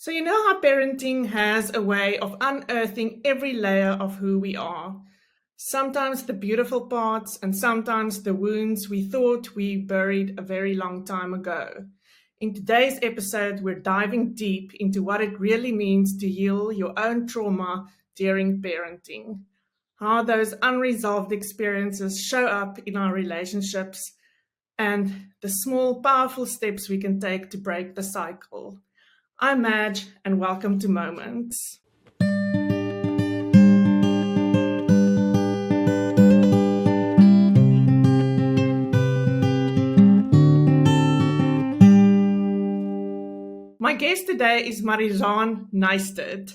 So, you know how parenting has a way of unearthing every layer of who we are. Sometimes the beautiful parts, and sometimes the wounds we thought we buried a very long time ago. In today's episode, we're diving deep into what it really means to heal your own trauma during parenting, how those unresolved experiences show up in our relationships, and the small, powerful steps we can take to break the cycle. I'm Madge, and welcome to Moments. My guest today is Marizanne Naested.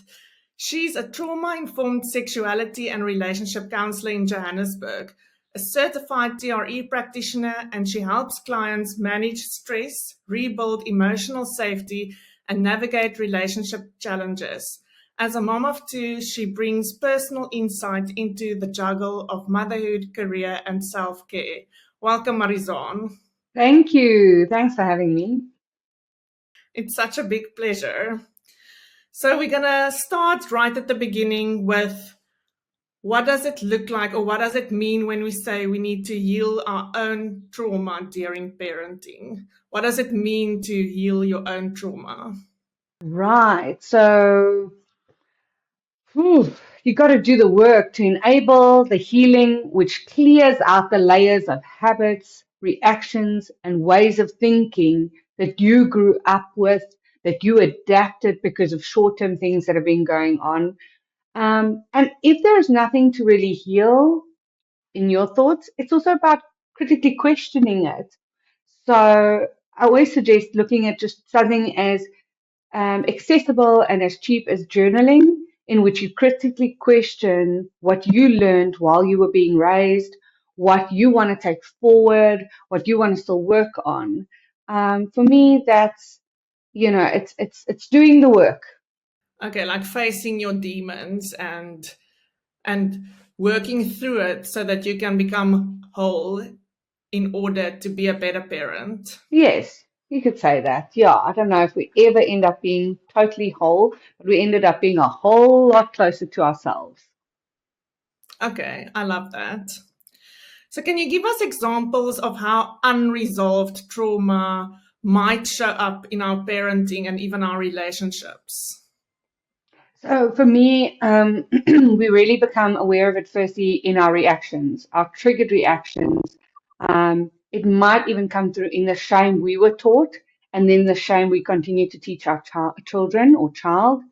She's a trauma-informed sexuality and relationship counselor in Johannesburg, a certified TRE practitioner, and she helps clients manage stress, rebuild emotional safety, and navigate relationship challenges. As a mom of two, she brings personal insight into the juggle of motherhood, career, and self-care. Welcome, Marizanne. Thank you. Thanks for having me. It's such a big pleasure. So we're going to start right at the beginning with what does it look like, or what does it mean when we say we need to heal our own trauma during parenting? What does it mean to heal your own trauma? Right. So, you got to do the work to enable the healing, which clears out the layers of habits, reactions, and ways of thinking that you grew up with, that you adapted because of short-term things that have been going on. And if there is nothing to really heal in your thoughts, it's also about critically questioning it. So I always suggest looking at just something as accessible and as cheap as journaling, in which you critically question what you learned while you were being raised, what you want to take forward, what you want to still work on. For me, that's it's doing the work. Okay, like facing your demons and working through it so that you can become whole in order to be a better parent. Yes, you could say that. Yeah, I don't know if we ever end up being totally whole, but we ended up being a whole lot closer to ourselves. Okay, I love that. So, can you give us examples of how unresolved trauma might show up in our parenting and even our relationships? So for me, we really become aware of it firstly in our reactions, our triggered reactions. It might even come through in the shame we were taught, and then the shame we continue to teach our children or child.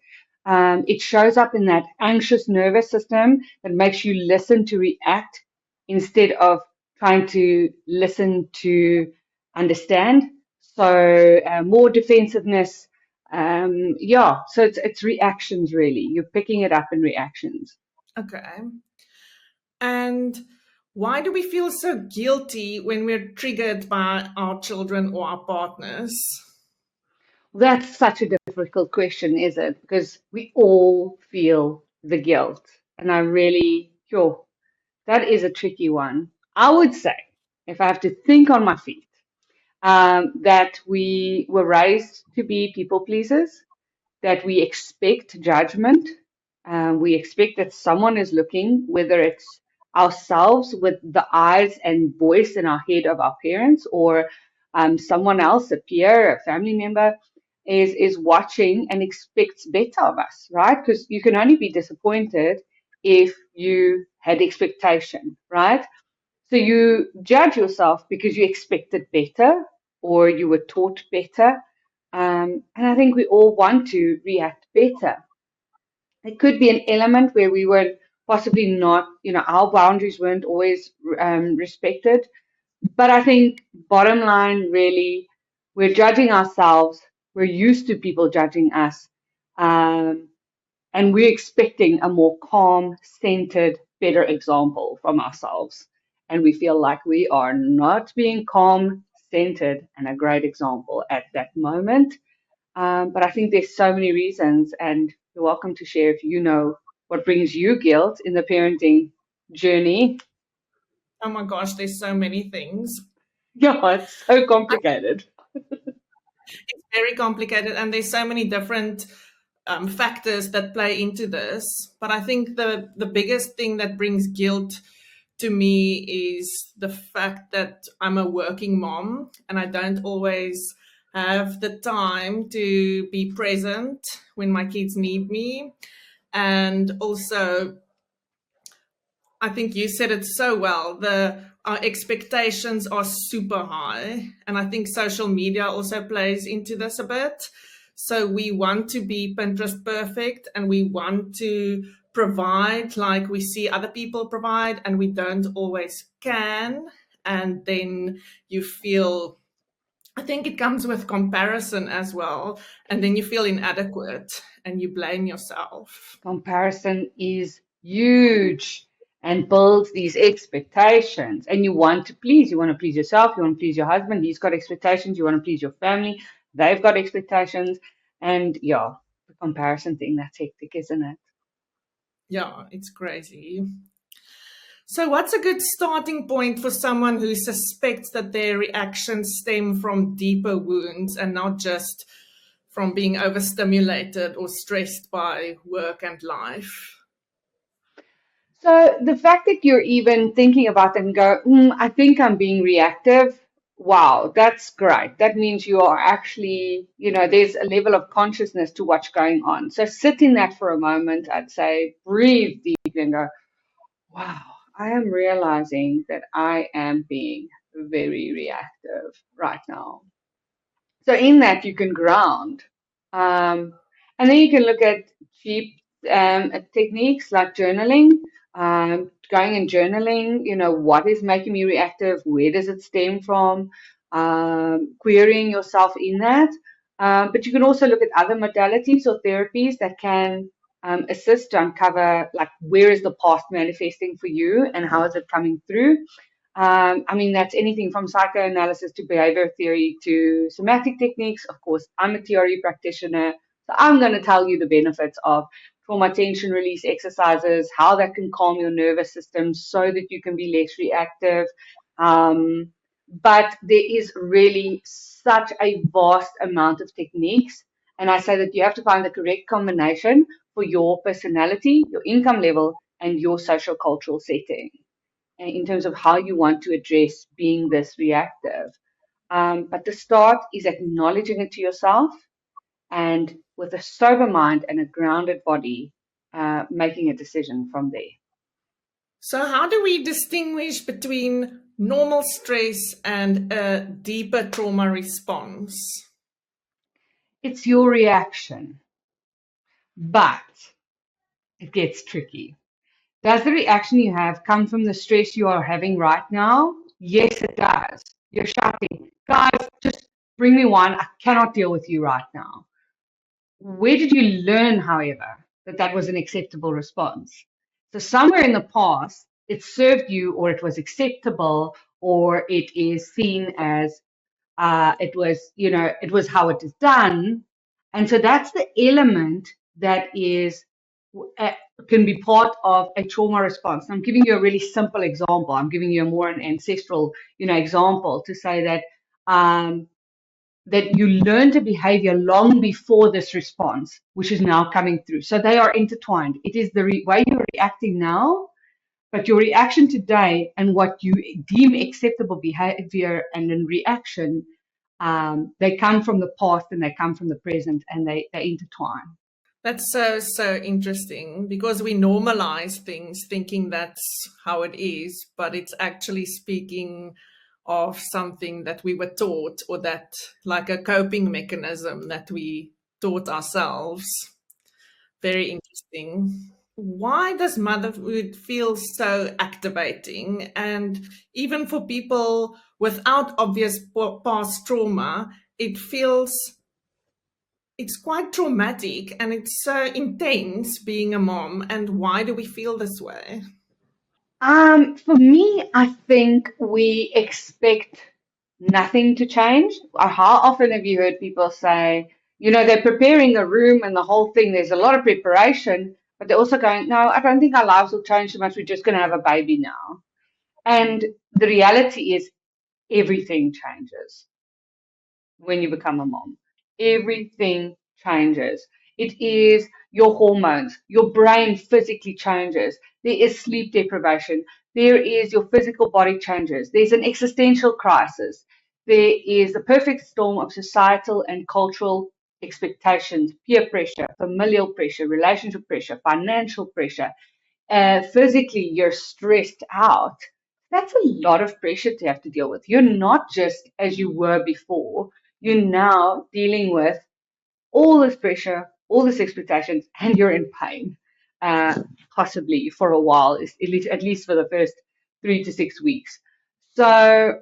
It shows up in that anxious nervous system that makes you listen to react instead of trying to listen to understand. So more defensiveness. So it's reactions really. You're picking it up in reactions. Okay. And why do we feel so guilty when we're triggered by our children or our partners? That's such a difficult question, is it? Because we all feel the guilt. And I really, sure, that is a tricky one. I would say, if I have to think on my feet, that we were raised to be people pleasers, that we expect judgment. We expect that someone is looking, whether it's ourselves with the eyes and voice in our head of our parents, or someone else, a peer, a family member, is watching and expects better of us, right? Because you can only be disappointed if you had expectation, right? So you judge yourself because you expected better or you were taught better. And I think we all want to react better. It could be an element where we were possibly not, our boundaries weren't always respected. But I think bottom line, really, we're judging ourselves. We're used to people judging us. Um, and we're expecting a more calm, centered, better example from ourselves. And we feel like we are not being calm, centered, and a great example at that moment. But I think there's so many reasons, and you're welcome to share if you know what brings you guilt in the parenting journey. Oh my gosh, there's so many things. Yeah, it's so I, complicated. It's very complicated, and there's so many different factors that play into this. But I think the biggest thing that brings guilt to me is the fact that I'm a working mom and I don't always have the time to be present when my kids need me. And also, I think you said it so well. Our expectations are super high, and I think social media also plays into this a bit. So we want to be Pinterest perfect, and we want to provide like we see other people provide, and we don't always can. And then you feel, I think it comes with comparison as well, and then you feel inadequate and you blame yourself. Comparison is huge and builds these expectations. And you want to please. You want to please yourself. You want to please your husband. He's got expectations. You want to please your family. They've got expectations. And yeah, the comparison thing, that's hectic, isn't it? Yeah, it's crazy. So, what's a good starting point for someone who suspects that their reactions stem from deeper wounds and not just from being overstimulated or stressed by work and life? So the fact that you're even thinking about it and go, I think I'm being reactive. Wow, that's great. That means you are actually, there's a level of consciousness to what's going on. So sit in that for a moment. I'd say breathe deeply and go, wow, I am realizing that I am being very reactive right now. So in that you can ground, um, and then you can look at cheap techniques like journaling, going and journaling. What is making me reactive? Where does it stem from? Querying yourself in that. But you can also look at other modalities or therapies that can assist to uncover like where is the past manifesting for you and how is it coming through. I mean, that's anything from psychoanalysis to behavior theory to somatic techniques. Of course, I'm a theory practitioner, so I'm going to tell you the benefits of trauma tension release exercises, how that can calm your nervous system so that you can be less reactive. But there is really such a vast amount of techniques. And I say that you have to find the correct combination for your personality, your income level, and your social cultural setting in terms of how you want to address being this reactive. But the start is acknowledging it to yourself and with a sober mind and a grounded body, making a decision from there. So, how do we distinguish between normal stress and a deeper trauma response? It's your reaction, but it gets tricky. Does the reaction you have come from the stress you are having right now? Yes, it does. You're shouting, guys, just bring me one. I cannot deal with you right now. Where did you learn, however, that that was an acceptable response? So somewhere in the past, it served you, or it was acceptable, or it is seen as it was how it is done. And so that's the element that is uh, can be part of a trauma response. I'm giving you a really simple example. I'm giving you a more an ancestral, example to say that that you learned a behavior long before this response, which is now coming through. So they are intertwined. It is the way you're reacting now, but your reaction today and what you deem acceptable behavior and in reaction, they come from the past and they come from the present and they intertwine. That's so interesting because we normalize things thinking that's how it is, but it's actually speaking of something that we were taught or that like a coping mechanism that we taught ourselves. Very interesting. Why does motherhood feel so activating? And even for people without obvious past trauma, it feels it's quite traumatic and it's so intense being a mom. And why do we feel this way? For me, I think we expect nothing to change. How often have you heard people say, they're preparing a room and the whole thing, there's a lot of preparation, but they're also going, no, I don't think our lives will change so much. We're just going to have a baby now. And the reality is everything changes when you become a mom. everything changes. It is your hormones, your brain physically changes. There is sleep deprivation. There is your physical body changes. There's an existential crisis. There is the perfect storm of societal and cultural expectations, peer pressure, familial pressure, relationship pressure, financial pressure. Physically, you're stressed out. That's a lot of pressure to have to deal with. You're not just as you were before. You're now dealing with all this pressure, all this expectations, and you're in pain, possibly for a while, at least for the first 3 to 6 weeks. So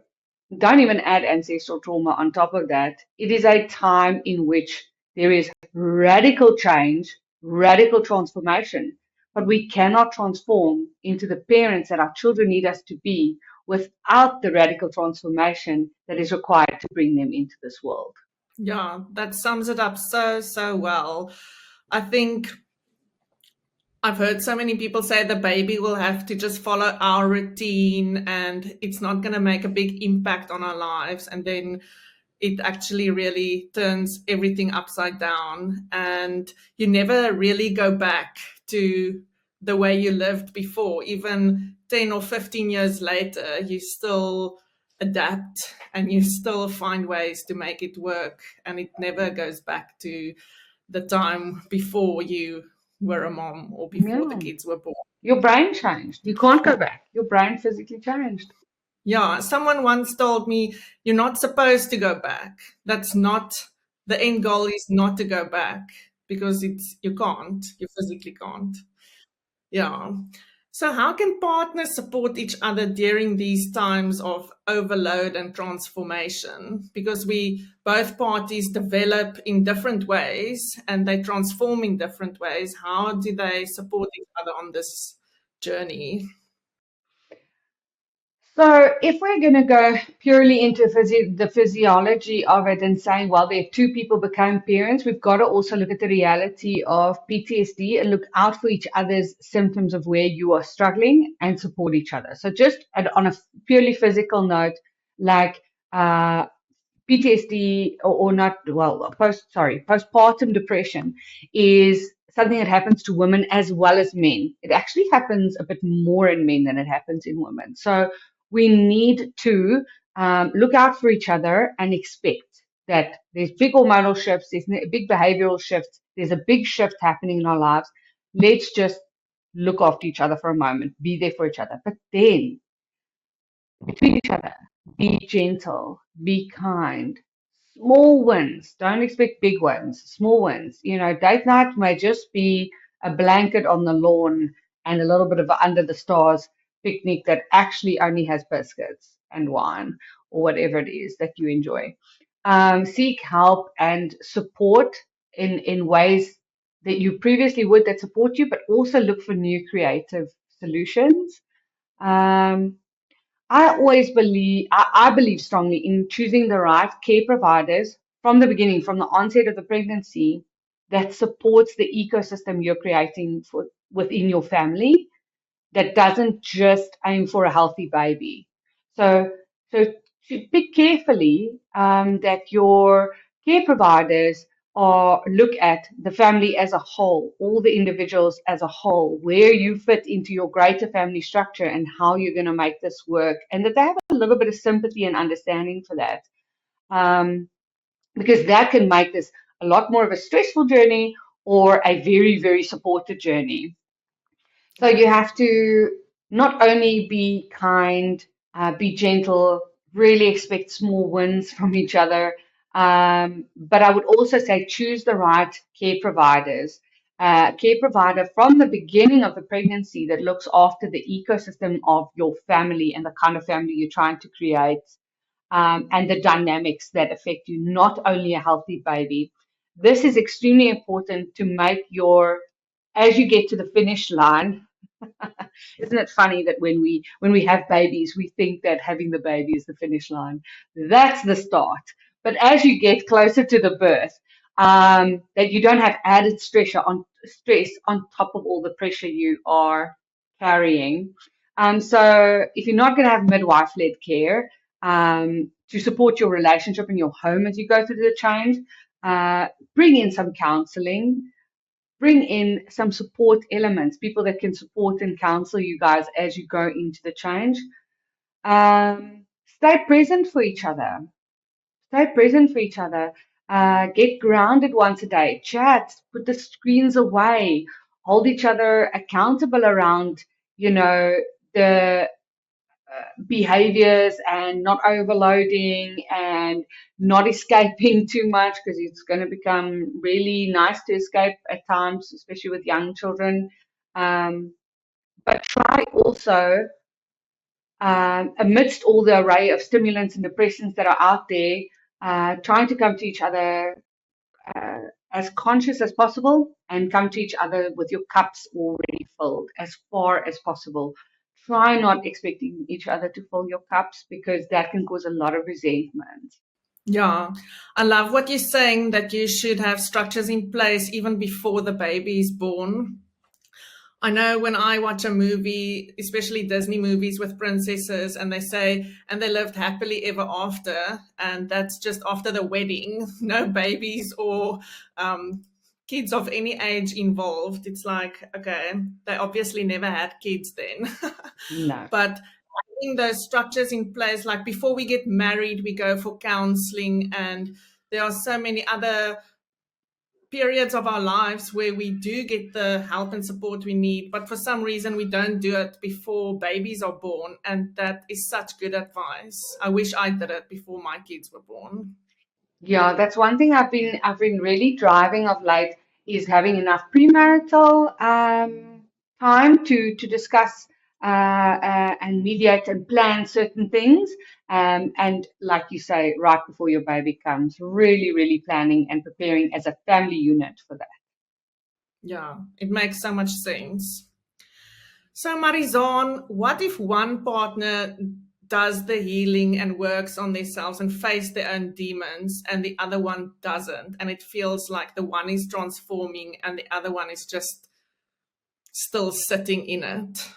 don't even add ancestral trauma on top of that. It is a time in which there is radical change, radical transformation, but we cannot transform into the parents that our children need us to be without the radical transformation that is required to bring them into this world. Yeah, that sums it up so, so well. I think I've heard so many people say the baby will have to just follow our routine and it's not going to make a big impact on our lives. And then it actually really turns everything upside down. And you never really go back to the way you lived before. Even 10 or 15 years later, you still adapt and you still find ways to make it work. And it never goes back to the time before you were a mom or before the Yeah. kids were born. Your brain changed. You can't go back. Your brain physically changed. Yeah, someone once told me you're not supposed to go back. That's not the end goal is not to go back because you can't, you physically can't. Yeah. So how can partners support each other during these times of overload and transformation? Because we both parties develop in different ways and they transform in different ways. How do they support each other on this journey? So, if we're going to go purely into the physiology of it and saying, well, there two people became parents, we've got to also look at the reality of PTSD and look out for each other's symptoms of where you are struggling and support each other. So, just on a purely physical note, like PTSD or not, well, postpartum depression is something that happens to women as well as men. It actually happens a bit more in men than it happens in women. So we need to look out for each other and expect that there's big hormonal shifts, there's big behavioral shifts, there's a big shift happening in our lives. Let's just look after each other for a moment, be there for each other. But then between each other. Be gentle, be kind. Small wins. Don't expect big ones. Small wins. Date night may just be a blanket on the lawn and a little bit of a under the stars picnic that actually only has biscuits and wine or whatever it is that you enjoy. Seek help and support in ways that you previously would that support you, but also look for new creative solutions. Um, I believe strongly in choosing the right care providers from the beginning, from the onset of the pregnancy, that supports the ecosystem you're creating within your family that doesn't just aim for a healthy baby. So, so to pick carefully that your care providers or look at the family as a whole, all the individuals as a whole, where you fit into your greater family structure and how you're going to make this work, and that they have a little bit of sympathy and understanding for that, because that can make this a lot more of a stressful journey or a very, very supported journey. So you have to not only be kind, be gentle, really expect small wins from each other, but I would also say choose the right care providers. Care provider from the beginning of the pregnancy that looks after the ecosystem of your family and the kind of family you're trying to create, and the dynamics that affect you, not only a healthy baby. This is extremely important to make as you get to the finish line. Isn't it funny that when we have babies, we think that having the baby is the finish line? That's the start. But as you get closer to the birth, that you don't have added stress on top of all the pressure you are carrying. So if you're not going to have midwife-led care to support your relationship and your home as you go through the change, uh, bring in some counseling, bring in some support elements, people that can support and counsel you guys as you go into the change. Stay present for each other. Stay present for each other. Get grounded once a day. Chat. Put the screens away. Hold each other accountable around, the behaviors and not overloading and not escaping too much, because it's going to become really nice to escape at times, especially with young children. But try also, amidst all the array of stimulants and depressants that are out there, trying to come to each other uh, as conscious as possible and come to each other with your cups already filled as far as possible. Try not expecting each other to fill your cups, because that can cause a lot of resentment. Yeah, I love what you're saying, that you should have structures in place even before the baby is born. I know when I watch a movie, especially Disney movies with princesses, and they say, and they lived happily ever after, and that's just after the wedding, no babies or kids of any age involved. It's like, okay, they obviously never had kids then. No. But having those structures in place, like before we get married, we go for counseling, and there are so many other periods of our lives where we do get the help and support we need, but for some reason we don't do it before babies are born. And that is such good advice. I wish I did it before my kids were born. Yeah, that's one thing I've been really driving of late, is having enough premarital time to discuss and mediate and plan certain things. And like you say, right before your baby comes, really, really planning and preparing as a family unit for that. Yeah, it makes so much sense. So, Marizanne, what if one partner does the healing and works on themselves and face their own demons, and the other one doesn't? And it feels like the one is transforming and the other one is just still sitting in it.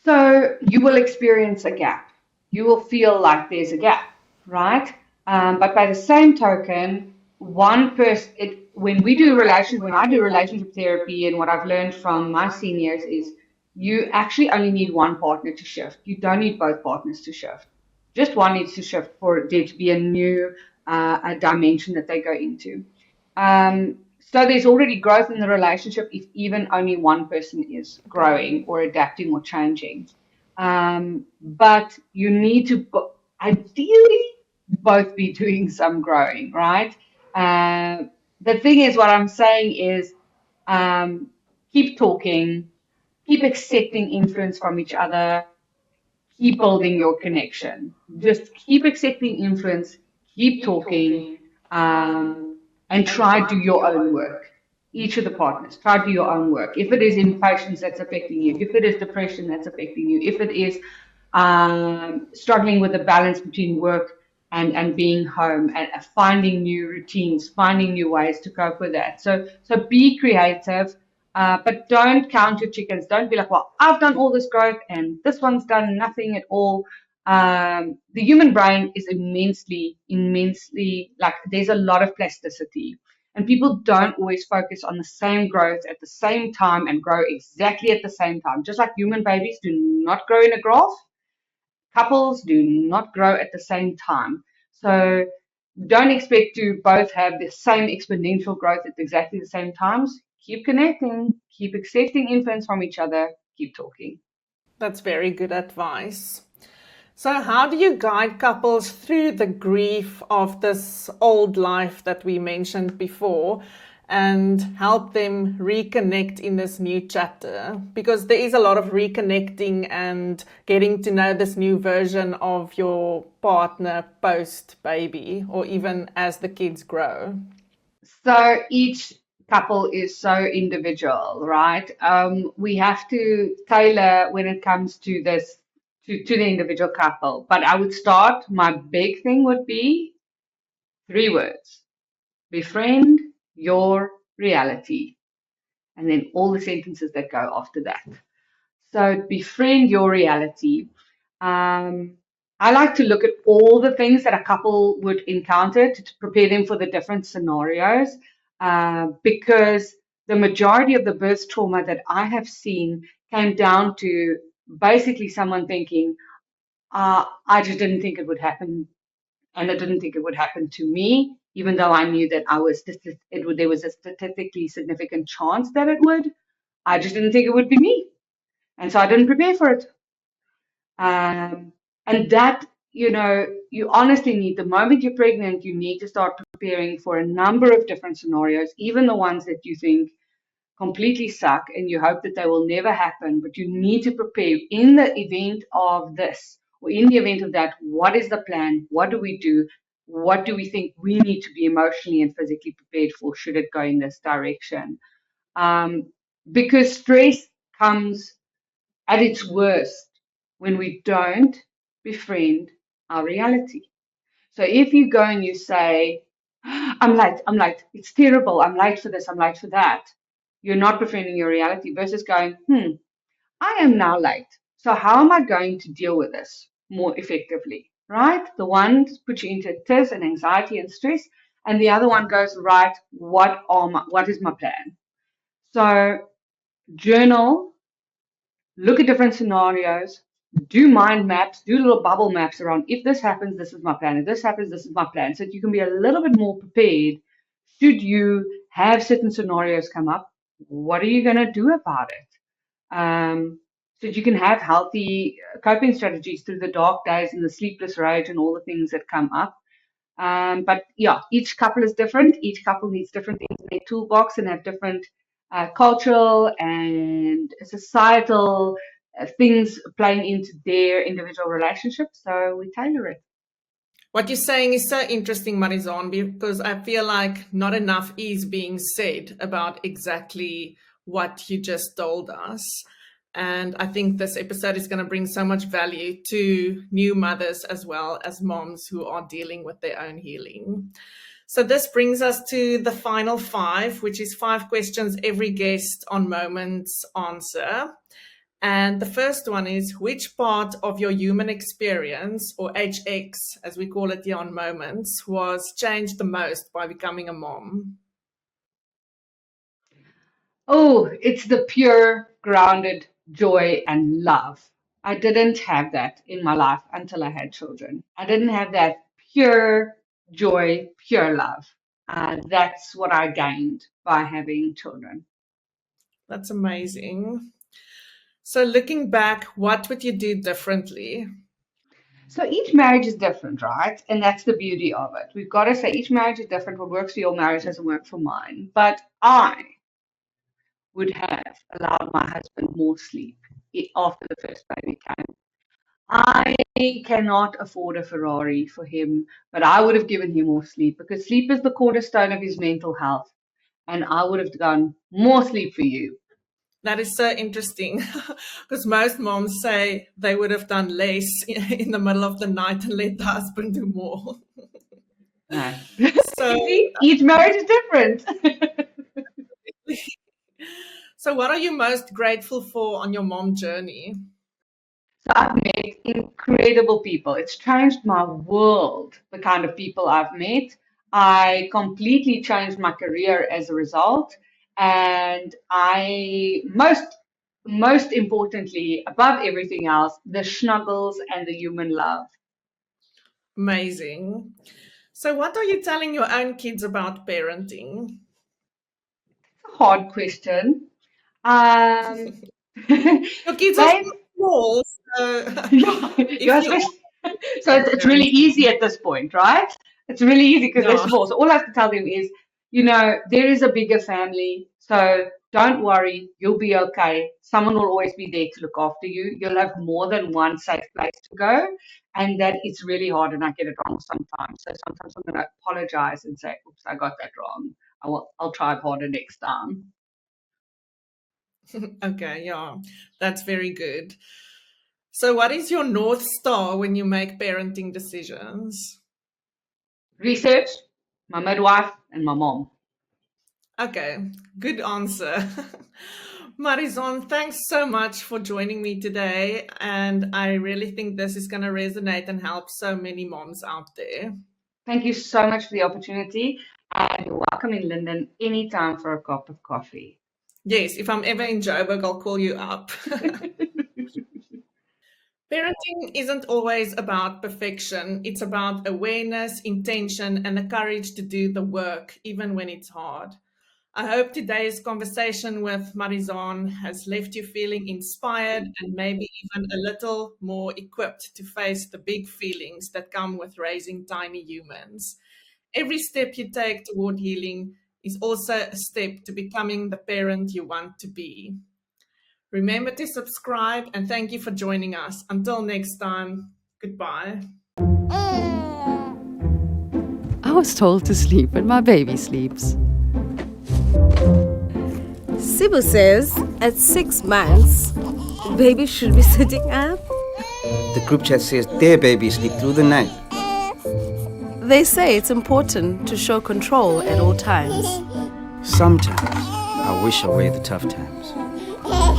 So you will experience a gap. You will feel like there's a gap, right? But by the same token, one person, when I do relationship therapy, and what I've learned from my seniors is you actually only need one partner to shift. You don't need both partners to shift. Just one needs to shift for there to be a new a dimension that they go into. So there's already growth in the relationship if even only one person is growing or adapting or changing. But you need to ideally both be doing some growing, right? The thing is, what I'm saying is, um, keep talking, keep accepting influence from each other, keep building your connection. Just keep accepting influence, keep talking, um, and try do your own work. Each of the partners, try do your own work. If it is impatience that's affecting you, if it is depression that's affecting you, if it is struggling with the balance between work and being home, and finding new routines, finding new ways to cope with that. So be creative, but don't count your chickens. Don't be like, well, I've done all this growth and this one's done nothing at all. The human brain is immensely, like, there's a lot of plasticity. And people don't always focus on the same growth at the same time and grow exactly at the same time. Just like human babies do not grow in a graph, couples do not grow at the same time. So don't expect to both have the same exponential growth at exactly the same times. Keep connecting, keep accepting influence from each other, keep talking. That's very good advice. So, how do you guide couples through the grief of this old life that we mentioned before, and help them reconnect in this new chapter? Because there is a lot of reconnecting and getting to know this new version of your partner post baby, or even as the kids grow. So each couple is so individual, right? We have to tailor when it comes to this to the individual couple. But I would start, my big thing would be three words: befriend your reality. And then all the sentences that go after that. So befriend your reality. Um, I like to look at all the things that a couple would encounter to prepare them for the different scenarios, because the majority of the birth trauma that I have seen came down to basically someone thinking, I just didn't think it would happen, and I didn't think it would happen to me, even though I knew that there was a statistically significant chance that it would. I just didn't think it would be me, and so I didn't prepare for it. Um, and that, you honestly need, the moment you're pregnant, you need to start preparing for a number of different scenarios, even the ones that you think completely suck and you hope that they will never happen. But you need to prepare in the event of this, or in the event of that. What is the plan? What do we do? What do we think we need to be emotionally and physically prepared for should it go in this direction? Um, because stress comes at its worst when we don't befriend our reality. So if you go and you say, I'm late, it's terrible, I'm late for this, I'm late for that, you're not befriending your reality versus going, I am now late. So how am I going to deal with this more effectively? Right? The one puts you into tears and anxiety and stress, and the other one goes, right, what is my plan? So journal, look at different scenarios, do mind maps, do little bubble maps around, if this happens, this is my plan. If this happens, this is my plan. So that you can be a little bit more prepared should you have certain scenarios come up. What are you going to do about it? So that you can have healthy coping strategies through the dark days and the sleepless rage and all the things that come up. But yeah, each couple is different. Each couple needs different things in their toolbox and have different cultural and societal things playing into their individual relationships. So we tailor it. What you're saying is so interesting, Marizanne, because I feel like not enough is being said about exactly what you just told us. And I think this episode is going to bring so much value to new mothers as well as moms who are dealing with their own healing. So this brings us to the final five, which is 5 questions every guest on Moments answer. And the first one is, which part of your human experience, or HX as we call it here on Moments, was changed the most by becoming a mom? Oh, it's the pure, grounded joy and love. I didn't have that in my life until I had children. I didn't have that pure joy, pure love. That's what I gained by having children. That's amazing. So looking back, what would you do differently? So each marriage is different, right? And that's the beauty of it. We've got to say each marriage is different. What works for your marriage doesn't work for mine. But I would have allowed my husband more sleep after the first baby came. I cannot afford a Ferrari for him, but I would have given him more sleep because sleep is the cornerstone of his mental health. And I would have gone, more sleep for you. That is so interesting because most moms say they would have done less in the middle of the night and let the husband do more. No. So, You see, each marriage is different. so what are you most grateful for on your mom journey? So I've met incredible people. It's changed my world, the kind of people I've met. I completely changed my career as a result. And I most importantly, above everything else, the snuggles and the human love. Amazing. So, what are you telling your own kids about parenting? It's a hard question. Um, Your kids are they still small, so Yeah, if yeah, you especially, so are it's really parenting, easy at this point, right? It's really easy because they're yeah. small. So all I have to tell them is, there is a bigger family, so don't worry, you'll be okay. Someone will always be there to look after you. You'll have more than one safe place to go, and that it's really hard, and I get it wrong sometimes. So sometimes I'm going to apologize and say, "Oops, I got that wrong. I'll try harder next time." Okay, yeah, that's very good. So, what is your North Star when you make parenting decisions? Research, my midwife, and my mom. Okay, good answer. Marizanne, thanks so much for joining me today. And I really think this is going to resonate and help so many moms out there. Thank you so much for the opportunity. And you're welcome in London anytime for a cup of coffee. Yes, if I'm ever in Joburg, I'll call you up. Parenting isn't always about perfection. It's about awareness, intention, and the courage to do the work, even when it's hard. I hope today's conversation with Marizanne has left you feeling inspired and maybe even a little more equipped to face the big feelings that come with raising tiny humans. Every step you take toward healing is also a step to becoming the parent you want to be. Remember to subscribe and thank you for joining us. Until next time, goodbye. I was told to sleep when my baby sleeps. Sibu says at 6 months, baby should be sitting up. The group chat says their babies sleep through the night. They say it's important to show control at all times. Sometimes I wish away the tough times.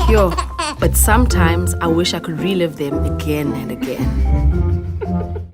Yo, but sometimes I wish I could relive them again and again.